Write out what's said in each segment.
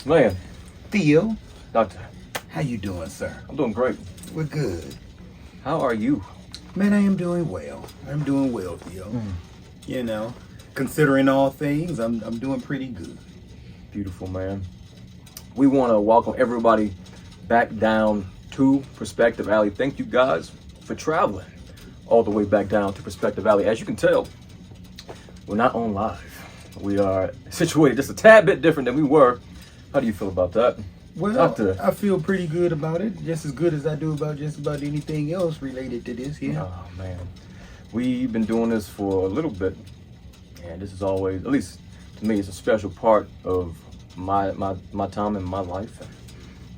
man. Theo, Doctor, how you doing, sir? I'm doing great. We're good. How are you? Man, I am doing well. I'm doing well, Theo. You know, considering all things, I'm doing pretty good. Beautiful, man. We want to welcome everybody back down to Perspective Alley. Thank you guys for traveling all the way back down to Perspective Alley. As you can tell, we're not on live. We are situated just a tad bit different than we were. How do you feel about that? Well, Doctor. I feel pretty good about it, just as good as I do about just about anything else related to this here. Oh, man. We've been doing this for a little bit, and this is always, at least to me, it's a special part of my time in my life.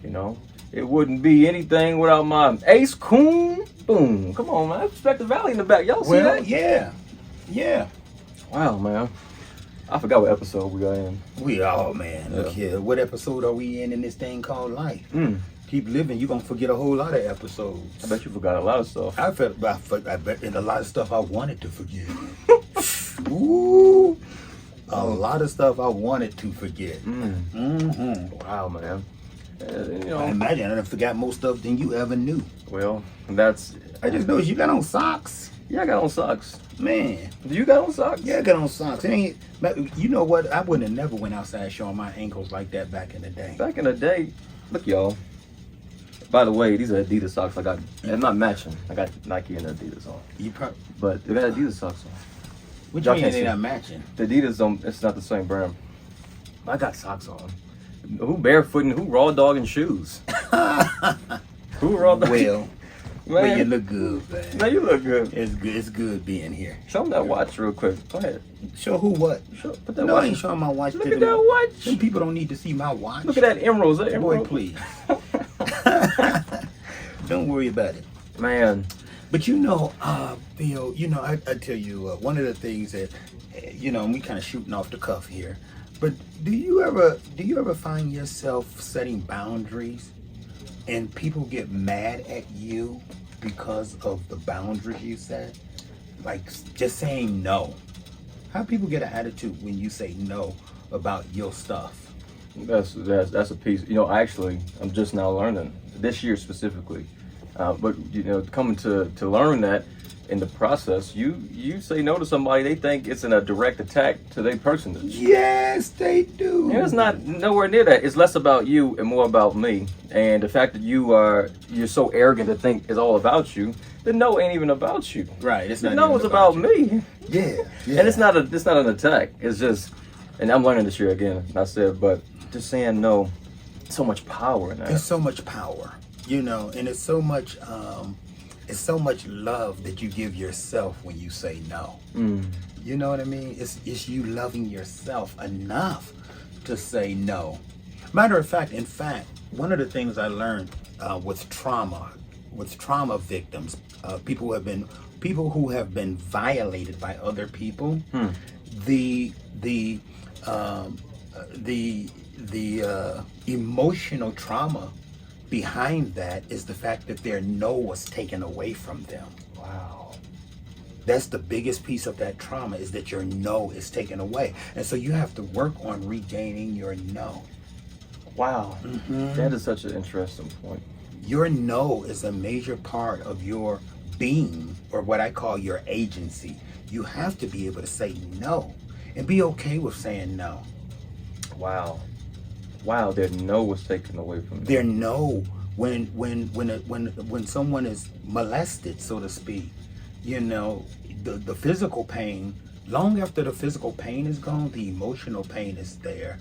You know, it wouldn't be anything without my Ace Coon. Boom. Come on, man. Perspective Valley in the back. Y'all see that? Yeah. Wow, man. I forgot what episode we are in. Man. Look here. What episode are we in this thing called life? Keep living, you're gonna forget a whole lot of episodes. I bet you forgot a lot of stuff. I bet and a lot of stuff I wanted to forget. Ooh, a lot of stuff I wanted to forget. Wow, man. You know, I imagine I forgot more stuff than you ever knew. well, that's. I just noticed you got on socks. Yeah, I got on socks. Man, Do you got on socks? yeah, I got on socks. It ain't, you know what? I wouldn't have never went outside showing my ankles like that back in the day. Back in the day, look, y'all. By the way, these are Adidas socks I got. They're not matching. I got Nike and Adidas on. But they got Adidas socks on. What Y'all you mean can't they see. not matching? The Adidas, it's not the same brand. I got socks on. Who barefooting? Who raw dogging shoes? Who raw dogging? Well, man, you look good, man. man, you look good. It's good. It's good being here. Show them that watch real quick. Go ahead. Show who what? Put that No, watch. I ain't showing my watch. Look to at them. that watch. Them people don't need to see my watch. Look at that emerald. Is that Boy, emerald? please. Don't worry about it. Man. But you know, Theo, you know, I tell you, one of the things that, you know, and we kind of shooting off the cuff here, but do you ever find yourself setting boundaries and people get mad at you because of the boundaries you set? Like just saying no. How people get an attitude when you say no about your stuff? That's a piece. You know, I'm just now learning this year specifically. But you know, coming to learn that in the process, you say no to somebody, they think it's in a direct attack to their personage. Yes, they do. And it's not nowhere near that. It's less about you and more about me. And the fact that you're so arrogant to think it's all about you, the no ain't even about you. Right. It's The not no even is about you. me. Yeah. And it's not an attack. It's just, and I'm learning this year again. I said, but just saying no, so much power in that. It's so much power, you know, and it's so much love that you give yourself when you say no. You know what I mean? It's you loving yourself enough to say no. Matter of fact, one of the things I learned with trauma victims, people who have been violated by other people, the emotional trauma behind that is the fact that their no was taken away from them. Wow. That's the biggest piece of that trauma, is that your no is taken away. And so you have to work on regaining your no. Wow. That is such an interesting point. Your no is a major part of your being, or what I call your agency. You have to be able to say no and be okay with saying no. Wow, their no was taken away from them. Their no, when someone is molested, so to speak, you know, the physical pain, long after the physical pain is gone, the emotional pain is there.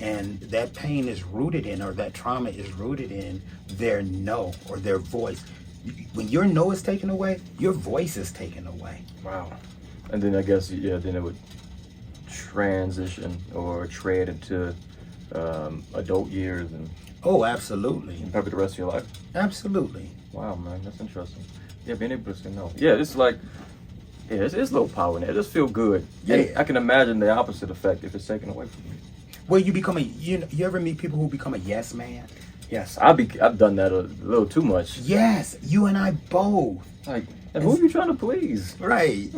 And that pain is rooted in, or that trauma is rooted in, their no, or their voice. When your no is taken away, your voice is taken away. Wow. And then I guess, then it would transition or tread into adult years and Oh, absolutely. probably the rest of your life. Absolutely. Wow, man, that's interesting. Yeah, being able to say no. Yeah, it's like, it's a little power in there. It just feel good. Yeah. And I can imagine the opposite effect if it's taken away from you. Well, you ever meet people who become a yes man? Yes, I've done that a little too much. Yes, you and I both. Like, who are you trying to please? Right.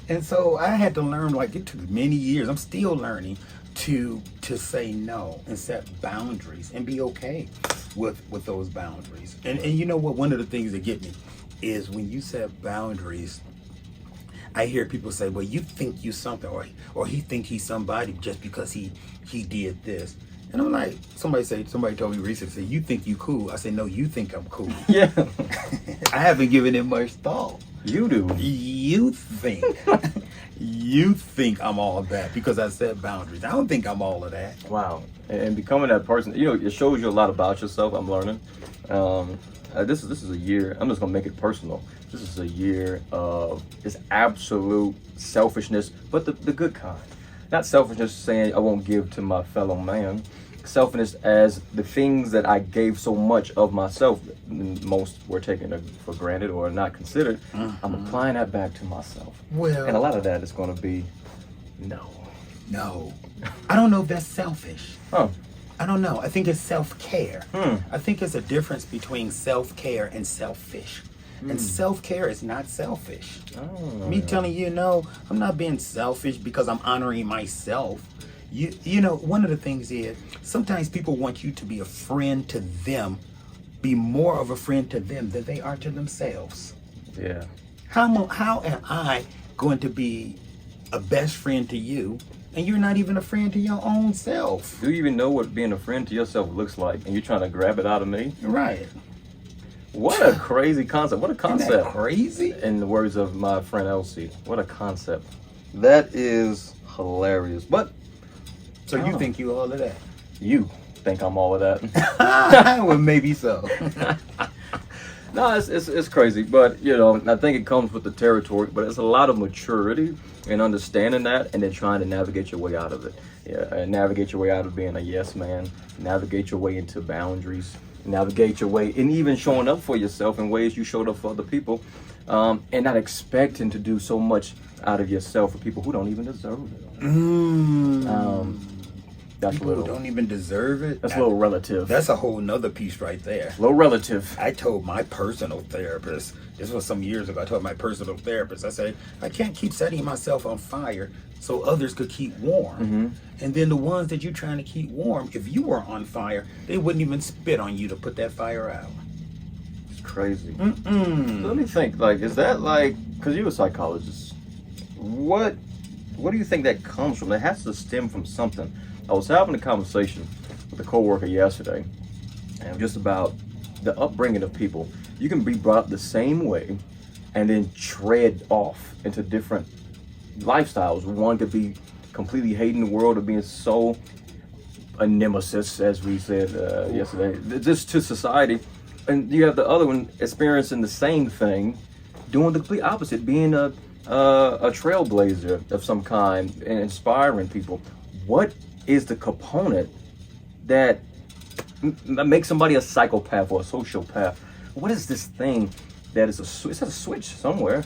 And so I had to learn, like, it took many years, I'm still learning to say no and set boundaries and be okay with those boundaries. And you know what? One of the things that get me is when you set boundaries. I hear people say, "Well, you think you something," or he think he's somebody just because he did this. And I'm like, somebody told me recently, say, "You think you cool?" I said, "No, you think I'm cool." Yeah. I haven't given it much thought. You do. You think you think I'm all of that because I set boundaries. I don't think I'm all of that. Wow. And becoming that person, it shows you a lot about yourself. I'm learning. This is a year. I'm just gonna make it personal. This is a year of this absolute selfishness, but the good kind. Not selfishness saying I won't give to my fellow man. Selfishness as the things that I gave so much of myself, most were taken for granted or not considered. I'm applying that back to myself. Well, and a lot of that is going to be no. I don't know if that's selfish. Huh. I don't know. I think it's self-care. I think it's a difference between self-care and selfish. And self-care is not selfish. Me telling you, no, I'm not being selfish because I'm honoring myself. You know, one of the things is sometimes people want you to be a friend to them, be more of a friend to them than they are to themselves. Yeah. How am I going to be a best friend to you and you're not even a friend to your own self? Do you even know what being a friend to yourself looks like? And you're trying to grab it out of me? Right. What a crazy concept. What a concept. Isn't that crazy? In the words of my friend Elsie. What a concept. That is hilarious. But So you think you all of that? you think I'm all of that. Well, maybe so. No, it's crazy, but I think it comes with the territory. But it's a lot of maturity and understanding that, and then trying to navigate your way out of it. Yeah, and navigate your way out of being a yes man. Navigate your way into boundaries. Navigate your way, and even showing up for yourself in ways you showed up for other people, and not expecting to do so much out of yourself for people who don't even deserve it. That's People who don't even deserve it. That's a little relative. That's a whole nother piece right there. A little relative. I told my personal therapist, this was some years ago, I told my personal therapist, I said, I can't keep setting myself on fire so others could keep warm. And then the ones that you're trying to keep warm, if you were on fire, they wouldn't even spit on you to put that fire out. It's crazy. So let me think, is that because you're a psychologist, what do you think that comes from? It has to stem from something. I was having a conversation with a coworker yesterday, and just about the upbringing of people. You can be brought up the same way and then tread off into different lifestyles. One could be completely hating the world or being so a nemesis, as we said yesterday, just to society. And you have the other one experiencing the same thing, doing the complete opposite, being a trailblazer of some kind and inspiring people. What is the component that makes somebody a psychopath or a sociopath? What is this thing that is it's a switch somewhere?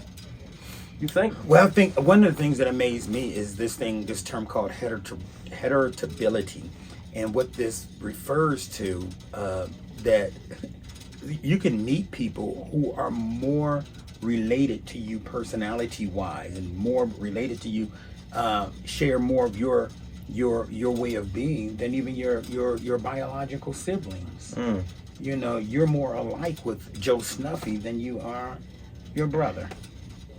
You think? Well, I think one of the things that amazed me is this term called heritability, and what this refers to, that you can meet people who are more related to you personality-wise and more related to you, share more of your way of being than even your biological siblings. You're more alike with Joe Snuffy than you are your brother.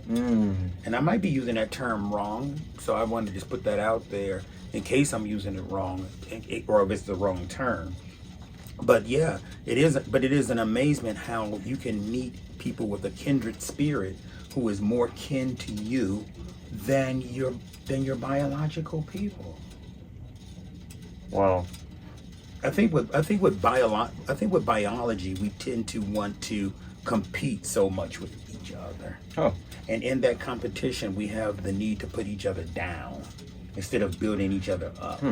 And I might be using that term wrong, so I wanted to just put that out there in case I'm using it wrong, or if it's the wrong term. But yeah, it is an amazement how you can meet people with a kindred spirit who is more kin to you than your biological people. Wow. I think with biology, we tend to want to compete so much with each other. Oh. And in that competition, we have the need to put each other down instead of building each other up.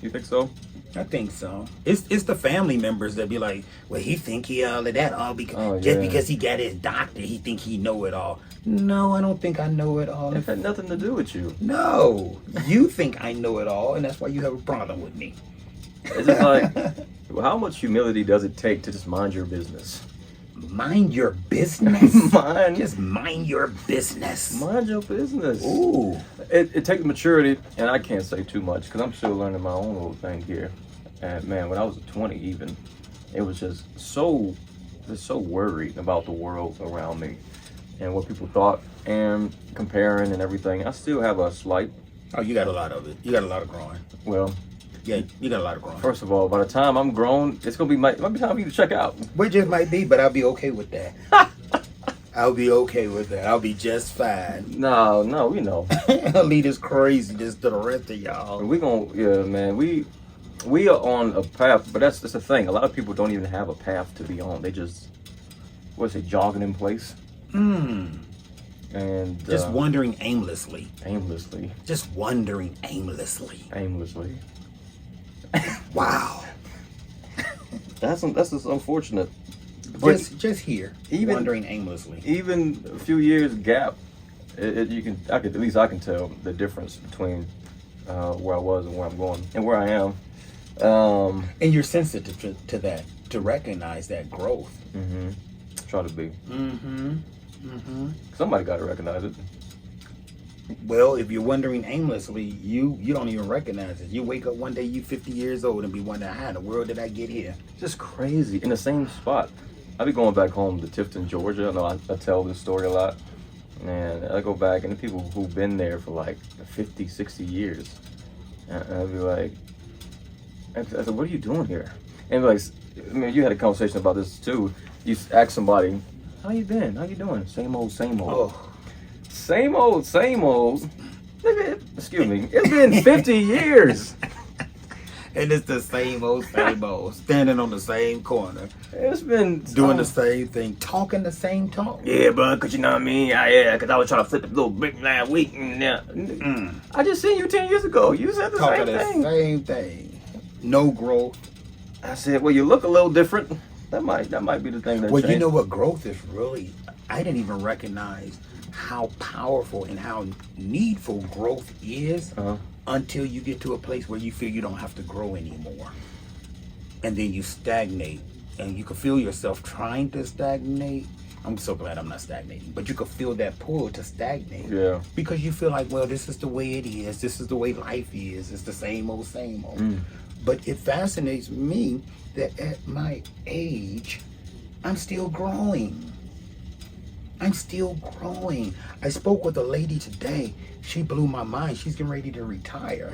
You think so? I think so. It's the family members that be like, well, he think he all of that all because because he got his doctor, he think he know it all. No, I don't think I know it all. It had nothing to do with you. No, you think I know it all, and that's why you have a problem with me. It's just like, how much humility does it take to just mind your business? mind your business. Mind Just mind your business. Mind your business. Ooh. It takes maturity, and I can't say too much because I'm still learning my own little thing here. And man, when I was 20 even, it was just so worried about the world around me and what people thought and comparing and everything. I still have a slight, Oh, you got a lot of it. You got a lot of growing. well, Yeah, you got a lot of growing. first of all, by the time I'm grown, it's gonna be might be time for you to check out. Which it might be, but I'll be okay with that. I'll be okay with that. I'll be just fine. No, we know. I'll lead this crazy just to the rest of y'all. We gonna, yeah, man. We are on a path, but that's the thing. A lot of people don't even have a path to be on. They just, what's it, jogging in place and Just wandering aimlessly. aimlessly. Just wandering aimlessly. Wow. That's just unfortunate. Just here, Even- wandering aimlessly. Even a few years gap, at least I can tell the difference between where I was and where I'm going and where I am. And you're sensitive to that, to recognize that growth. Try to be. Mm-hmm. Somebody got to recognize it. Well, if you're wandering aimlessly, you don't even recognize it. You wake up one day, you 50 years old, and be wondering, how in the world did I get here? Just crazy in the same spot. I be going back home to Tifton, Georgia. I know I tell this story a lot. And I go back and the people who've been there for like 50, 60 years. And I'll be like, I said, what are you doing here? And like, I mean, you had a conversation about this too. You ask somebody, how you been? How you doing? Same old, same old. Oh, Same old, same old. Nigga, excuse me. It's been 50 years. and it's the same old, standing on the same corner, It's been doing the same thing, talking the same talk. Yeah, bro, cause you know what I mean? Yeah, cause I was trying to flip the little brick last week. I just seen you 10 years ago. You said the Talking same the thing. same thing. No growth. I said, well, you look a little different. That might be the thing that Well, changed. you know what growth is really? I didn't even recognize how powerful and how needful growth is until you get to a place where you feel you don't have to grow anymore. And then you stagnate. And you can feel yourself trying to stagnate. I'm so glad I'm not stagnating. But you can feel that pull to stagnate. Yeah. Because you feel like, well, this is the way it is. This is the way life is. It's the same old, same old. But it fascinates me that at my age, I'm still growing. I'm still growing. I spoke with a lady today. She blew my mind. She's getting ready to retire.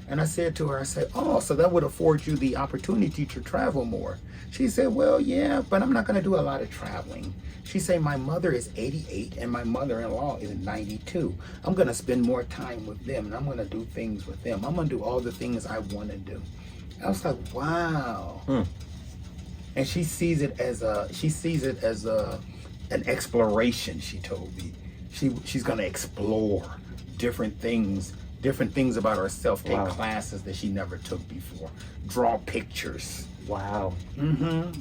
And I said to her, I said, oh, so that would afford you the opportunity to travel more. She said, well, yeah, but I'm not going to do a lot of traveling. She said, my mother is 88 and my mother-in-law is 92. I'm going to spend more time with them and I'm going to do things with them. I'm going to do all the things I want to do. I was like, wow. And she sees it as an exploration. She told me she's going to explore different things about herself, take classes that she never took before, draw pictures. Wow.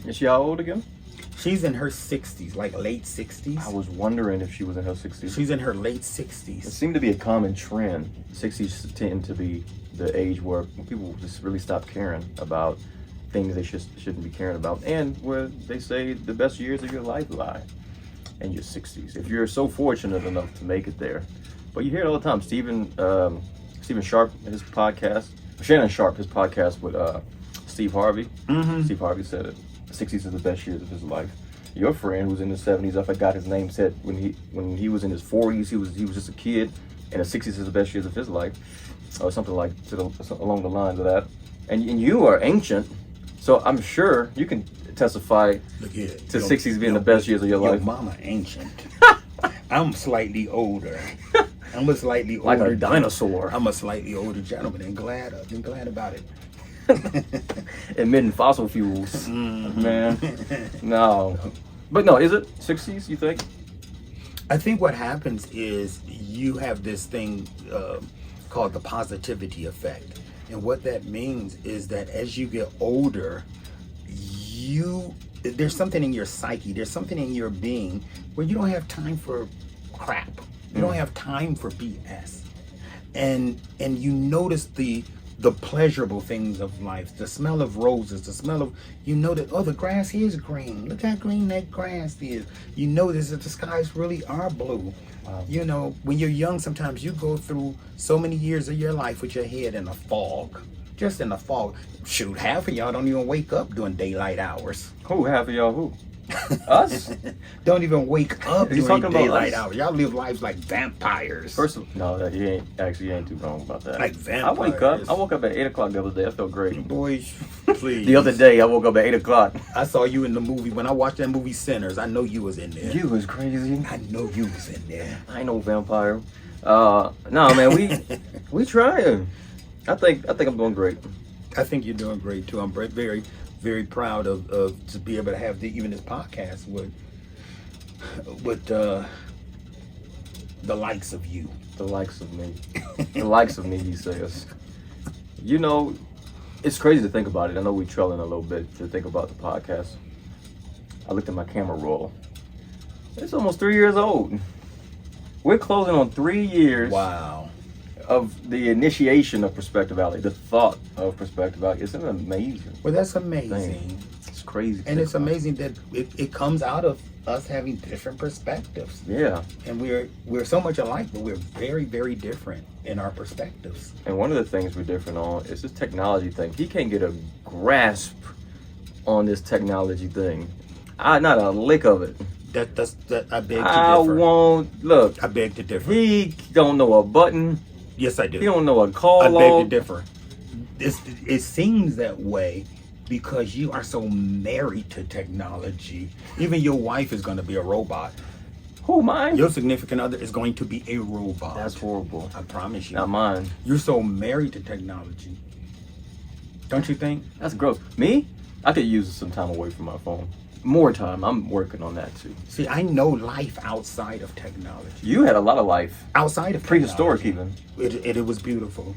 Is she how old again? She's in her 60s, like late 60s. I was wondering if she was in her 60s. She's in her late It 60s. seemed to be a common trend. 60s tend to be the age where people just really stop caring about things they shouldn't be caring about, and where they say the best years of your life lie in your 60s. If you're so fortunate enough to make it there. But you hear it all the time. Stephen Sharp, his podcast, Shannon Sharp, his podcast with Steve Harvey. Steve Harvey said it. 60s is the best years of his life. Your friend who's in his 70s, I forgot his name, said when he was in his 40s, he was just a kid, and the 60s is the best years of his life, or something like along the lines of that. And you are ancient, so I'm sure you can testify Look here, to 60s being the best years of your life. Your mama ancient. I'm slightly older. I'm a slightly Like older a dinosaur. I'm a slightly older gentleman and glad about it. Emitting fossil fuels, man. No, but no, is it 60s? You think? I think what happens is you have this thing called the positivity effect, and what that means is that as you get older, there's something in your psyche, there's something in your being where you don't have time for crap. You don't have time for BS, and you notice the the pleasurable things of life, the smell of roses, the smell of, you know that, oh, the grass is green. Look how green that grass is. You notice that the skies really are blue. Wow. You know, when you're young, sometimes you go through so many years of your life with your head in a fog. Just in the fog. Shoot, half of y'all don't even wake up during daylight hours. Who? Half of y'all who? Us? Don't even wake up He's during talking about daylight us? hours. Y'all live lives like vampires. First of no, that you ain't too wrong about that. Like I wake up. vampires. I woke up at 8 o'clock the other day. I felt great. Boys, please. The other day, I woke up at 8 o'clock. I saw you in the movie. When I watched that movie Sinners, I know you was in there. You was crazy. I know you was in there. I ain't no vampire. No, man, we trying. I think I'm doing great. I think you're doing great too. I'm very, very proud of to be able to have even this podcast with the likes of you. The likes of me. The likes of me, he says. You know, it's crazy to think about it. I know we're trailing a little bit to think about the podcast. I looked at my camera roll. It's almost 3 years old. We're closing on 3 years Wow. of the initiation of Perspective Alley, the thought of Perspective Alley. It's an amazing Well, that's amazing. thing. It's crazy. to And think it's about. amazing that it comes out of us having different perspectives. Yeah. And we're so much alike, but we're very, very different in our perspectives. And one of the things we're different on is this technology thing. He can't get a grasp on this technology thing. Not a lick of it. That's I beg to I differ. won't look. I beg to differ. He don't know a button. Yes, I do. He don't know a call I beg log. to differ. It seems that way because you are so married to technology. Even your wife is going to be a robot. Who, mine? Your significant other is going to be a robot. That's horrible. I promise you. Not mine. You're so married to technology. Don't you think? That's gross. Me? I could use some time away from my phone. More time. I'm working on that too. See, I know life outside of technology. You had a lot of life. Outside of Prehistoric technology. even. It was beautiful.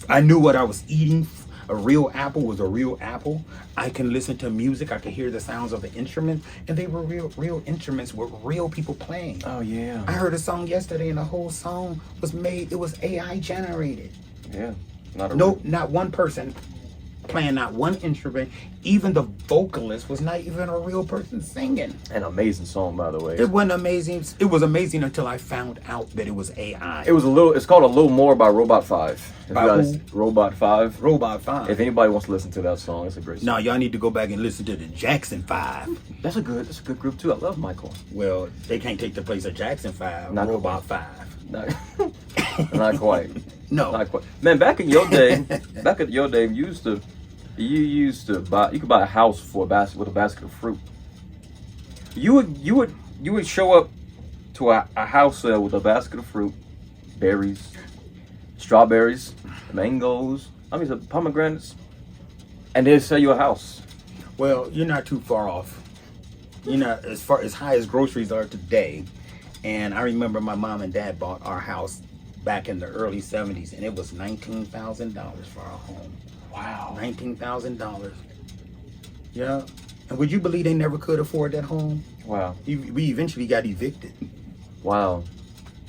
I knew what I was eating. A real apple was a real apple. I can listen to music. I can hear the sounds of the instruments, and they were real instruments with real people playing. Oh yeah. I heard a song yesterday, and the whole song was made. It was AI generated. Yeah. Not a Not one person playing not one instrument. Even the vocalist was not even a real person singing. An amazing song, by the way. It wasn't amazing. It was amazing until I found out that it was AI. It was it's called A Little More by Robot 5. If By you guys, who? Robot 5. Robot 5. If anybody wants to listen to that song, it's a great song. Now y'all need to go back and listen to the Jackson 5. That's a good group too. I love Michael. Well, they can't take the place of Jackson 5. Not Robot quite. 5. Not quite. No. Not quite. Man, back in your day, you could buy a house for with a basket of fruit. You would show up to a house sale with a basket of fruit, berries, strawberries, mangoes, pomegranates, and they'd sell you a house. Well, you're not too far off. You're not as high as groceries are today. And I remember my mom and dad bought our house back in the early 70s, and it was $19,000 for our home. Wow. $19,000. Yeah. And would you believe they never could afford that home? Wow. We eventually got evicted. Wow.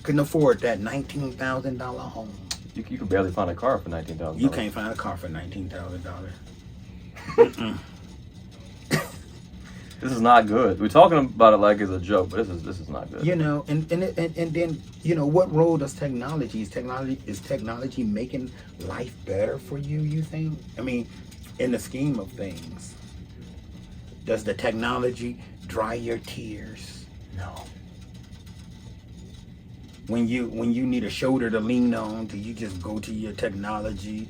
Couldn't afford that $19,000 home. You could barely find a car for $19,000. You can't find a car for $19,000. This is not good. We're talking about it like it's a joke, but this is not good. You know, and then, you know, what role does technology? Is technology making life better for you, you think? I mean, in the scheme of things, does the technology dry your tears? No. When you need a shoulder to lean on, do you just go to your technology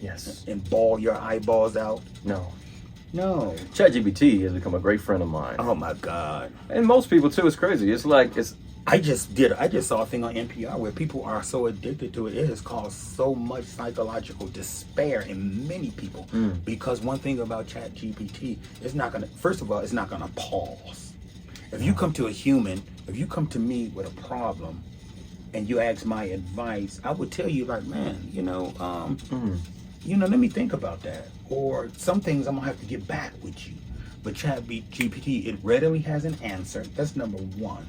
Yes. and bawl your eyeballs out? No. No. ChatGPT has become a great friend of mine. Oh my God. And most people too. It's crazy. It's like I just saw a thing on NPR where people are so addicted to it. It has caused so much psychological despair in many people. Because one thing about ChatGPT, first of all, it's not gonna pause. If you come to if you come to me with a problem and you ask my advice, I would tell you like, man, let me think about that. Or some things I'm gonna have to get back with you. But ChatGPT, it readily has an answer. That's number one.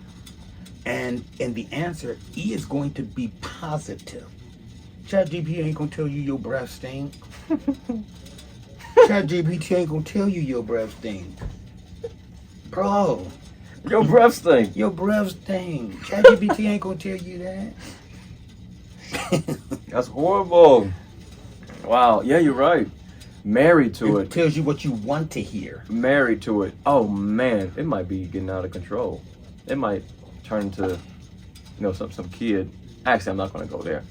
And the answer is going to be positive. ChatGPT ain't gonna tell you your breath stink. ChatGPT ain't gonna tell you your breath stink. Bro, Your breath stink. your breath stink. ChatGPT ain't gonna tell you that. That's horrible. Wow. Yeah, you're right. Married to It it. tells you what you want to hear. Married to it. Oh man, it might be getting out of control. It might turn into, some kid. Actually, I'm not going to go there.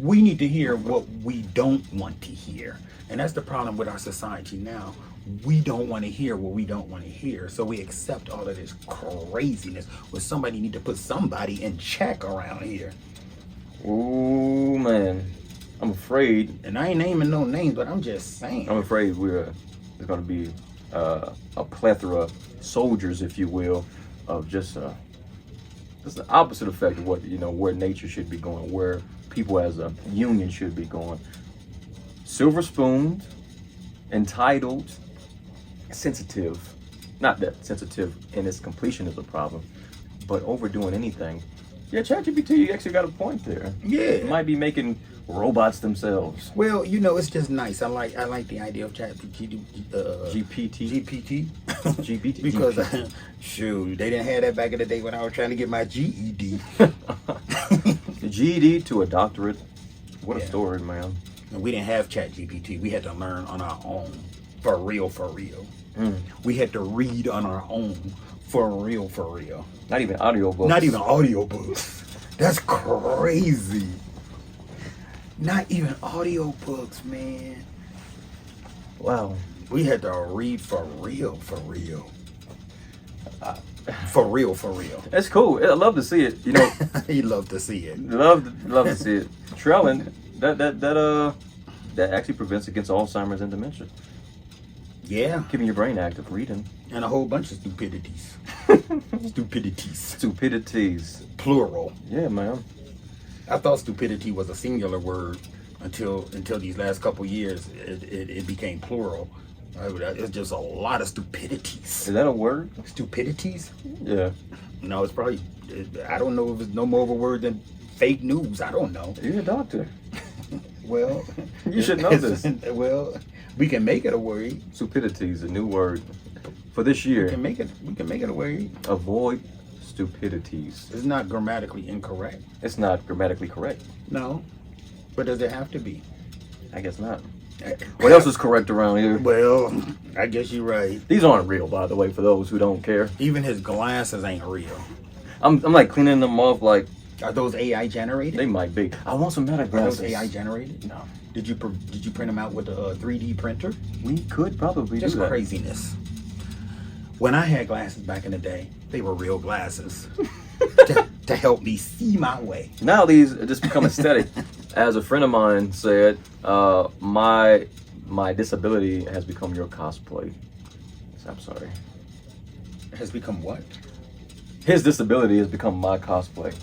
We need to hear what we don't want to hear. And that's the problem with our society now. We don't want to hear what we don't want to hear. So we accept all of this craziness where somebody need to put somebody in check around here. Ooh man, I'm afraid. And I ain't naming no names, but I'm just saying. I'm afraid there's going to be a plethora of soldiers, if you will, of just the opposite effect of what where nature should be going, where people as a union should be going. Silver spooned, entitled, sensitive. Not that sensitive in its completion is a problem, but overdoing anything. Yeah, ChatGPT, you actually got a point there. Yeah. It might be making robots themselves. Well, it's just nice. I like the idea of ChatGPT. GPT. GPT. Because shoot, they didn't have that back in the day when I was trying to get my GED. The GED to a doctorate. What a Yeah. story, man. And we didn't have ChatGPT. We had to learn on our own. For real, for real. Mm. We had to read on our own. For real, for real. Not even audiobooks. Not even audiobooks. That's crazy. Not even audiobooks, man. Wow. We had to read for real, for real. For real, for real. It's cool. I love to see it. He loved to see it. love to see it. Trelling, that actually prevents against Alzheimer's and dementia. Yeah. Keeping your brain active, reading. And a whole bunch of stupidities. Stupidities. Plural. Yeah, man. I thought stupidity was a singular word until these last couple years it became plural. It's just a lot of stupidities. Is that a word? Stupidities? Yeah. No, it's probably, I don't know if it's no more of a word than fake news. I don't know. You're a doctor. Well, You should know this. Well, we can make it a word. Stupidities, a new word for this year. We can make it a word. Avoid stupidities. It's not grammatically incorrect. It's not grammatically correct. No. But does it have to be? I guess not. What else is correct around here? Well, I guess you're right. These aren't real, by the way, for those who don't care. Even his glasses ain't real. I'm like cleaning them off like Are those AI generated? they might be. I want some meta Are glasses. those AI generated? No. Did you print them out with a 3D printer? We could probably Just do that. craziness. When I had glasses back in the day, they were real glasses to help me see my way. Now these just become aesthetic. As a friend of mine said, my disability has become your cosplay. I'm sorry. Has become what? His disability has become my cosplay.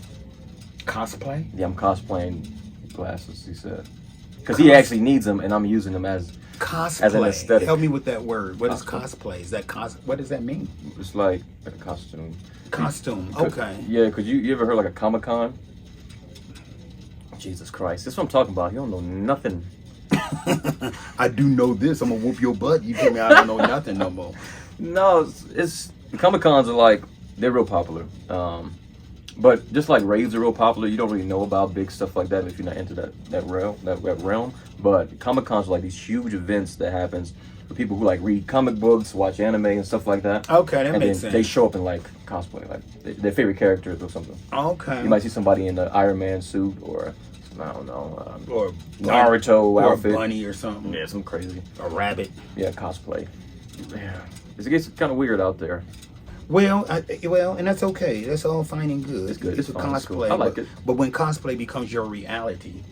Cosplay? Yeah, I'm cosplaying glasses, he said. Because he actually needs them, and I'm using them as Cosplay. As an aesthetic. Help me with that word. What is Cosplay. cosplay? Is that what does that mean? it's like a costume. Costume. Okay. Yeah, because you ever heard like a Comic-Con? Jesus Christ. That's what I'm talking about. You don't know nothing. I do know this. I'm gonna whoop your butt. You tell me I don't know nothing no more. No, it's Comic-Cons are like, they're real popular. But just like raves are real popular, you don't really know about big stuff like that if you're not into that realm. But Comic-Cons are like these huge events that happens for people who like read comic books, watch anime and stuff like that. Okay, that And makes then sense. they show up in like cosplay, like their favorite characters or something. Okay. You might see somebody in the Iron Man suit or I don't know, or Naruto or outfit. a bunny or something. Yeah, some crazy. A rabbit. Yeah, cosplay. Yeah, it gets kind of weird out there. Well, and that's okay. That's all fine and good. It's good. It's a fine. It's cosplay. cool. I like but, it. But when cosplay becomes your reality,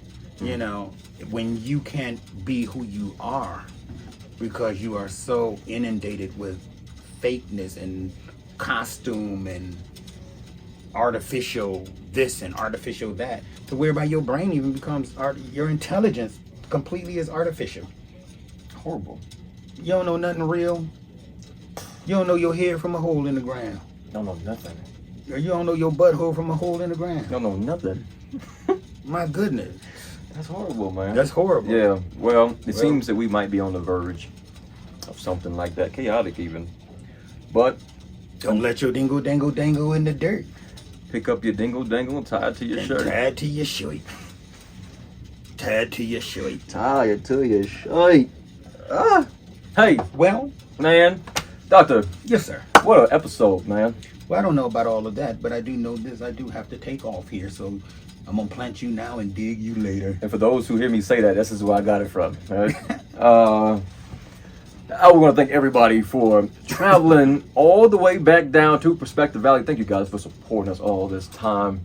you know, when you can't be who you are because you are so inundated with fakeness and costume and artificial this and artificial that, to whereby your brain even becomes your intelligence completely is artificial. Horrible. You don't know nothing real. You don't know your hair from a hole in the ground. Don't know nothing. Or you don't know your butthole from a hole in the ground? You don't know nothing. My goodness. That's horrible, man. That's horrible. Yeah, well, it seems that we might be on the verge of something like that, chaotic even. But Don't let your dingle dangle dangle in the dirt. pick up your dingle dangle and tie it to your And shirt. tied to your shirt. Tied to your shirt. Tie it to your shirt. Hey, Well, man, Doctor, yes, sir. what an episode, man. Well, I don't know about all of that, but I do know this. I do have to take off here, so I'm gonna plant you now and dig you later. And for those who hear me say that, this is where I got it from. Right? I want to thank everybody for traveling all the way back down to Perspective Valley. Thank you guys for supporting us all this time.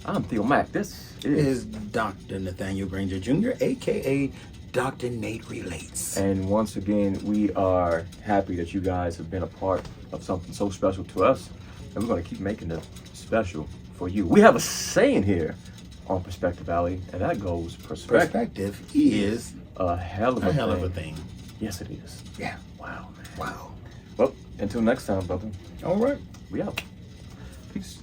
I'm Theo Mack. This Is Dr. Nathaniel Granger Jr., aka Dr. Nate Relates. And once again, we are happy that you guys have been a part of something so special to us. And we're going to keep making it special for you. We have a saying here on Perspective Valley, and that goes, Perspective is a hell of a a hell thing. of a thing. Yes, it is. Yeah. Wow, man. Wow. Well, until next time, brother, All right. we out. Peace.